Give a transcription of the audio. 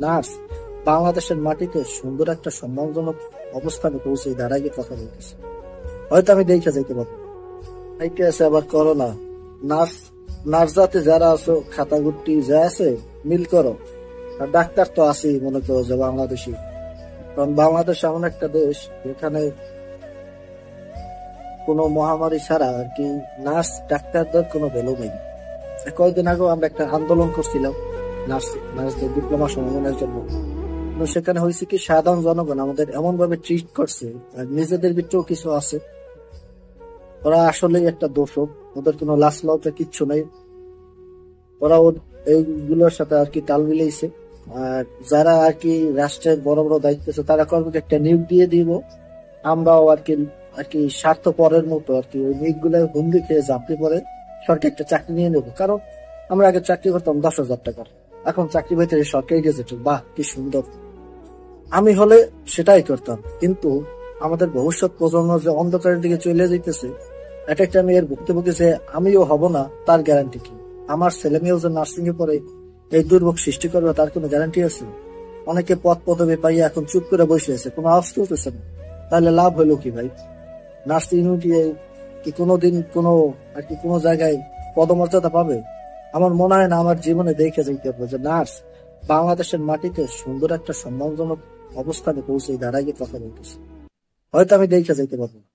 Nurse বাংলাদেশের মাটিতে সুন্দর একটা সম্মানজনক অবস্থানে পৌঁছে দাঁড়াই কথা বলতেছে। হয়তো আমি দেখে যাইতে পারবো। এইটা আছে আবার করোনা। নার্স নার্স জাতি যারা আছো খাতা গুটি যা আছে মিল করো। আর ডাক্তার তো আছেই মনে করো যে বাংলাদেশি। কারণ বাংলাদেশ এমন একটা দেশ যেখানে কোনো মহামারী ছাড়া আর কি নার্স ডাক্তারদের কোনো ভ্যালু নেই। কয়েকদিন আগেও আমরা একটা আন্দোলন করছিলাম নার্সদের ডিপ্লোমা সমাধানের জন্য। কিন্তু সেখানে হয়েছে কি সাধারণ জনগণ আমাদের এমন ভাবে ট্রিট করছে, আর নিজেদের ভিতরেও কিছু আছে, ওরা আসলেই একটা দোষক। ওদের কোনো লাশ লজ্জা কিচ্ছু নেই। ওরা এইগুলোর সাথে আর কি তাল মিলাইছে। আর যারা আর কি রাষ্ট্রের বড় বড় দায়িত্ব আছে তারা কর্মীকে একটা নিয়োগ দিয়ে দিব, আমরাও আর কি স্বার্থপরের মতো আর কি ওই নিয়োগ গুলো হুমকি খেয়ে ঝাঁপড়ে পরে সরকারি একটা চাকরি নিয়ে নেবো। কারণ আমরা আগে চাকরি করতাম 10,000 টাকার, এখন চাকরি পেতে সরকারি গেজেট। বাহ কি সুন্দর! আমি হলে সেটাই করতাম। কিন্তু আমাদের ভবিষ্যৎ প্রজন্ম যে অন্ধকারের দিকে চলে যাইতেছে, এক একটা মেয়ের ভুক্তভোগী যে আমিও হব না তার গ্যারান্টি কি? আমার ছেলে মেয়েও যে নার্সিং এ পরে এই দুর্ভোগ সৃষ্টি করবে তার কোনো গ্যারান্টি আছে? অনেকে পদ পদবি পাইয়ে এখন চুপ করে বসে আছে, কোনো আওয়াজ তুলতেছে না। তাহলে লাভ হলো কি ভাই? নার্সিং ইউনিটি কি কোনোদিন কোনো আর কি কোনো জায়গায় পদমর্যাদা পাবে? আমার মনে হয় না। আমার জীবনে দেখে যাইতে হবে যে নার্স বাংলাদেশের মাটিতে সুন্দর একটা সম্মানজনক অবস্থানে পৌঁছে দাঁড়াই কথা বলতেছে। হয়তো আমি দেখে যাইতে পারবো না।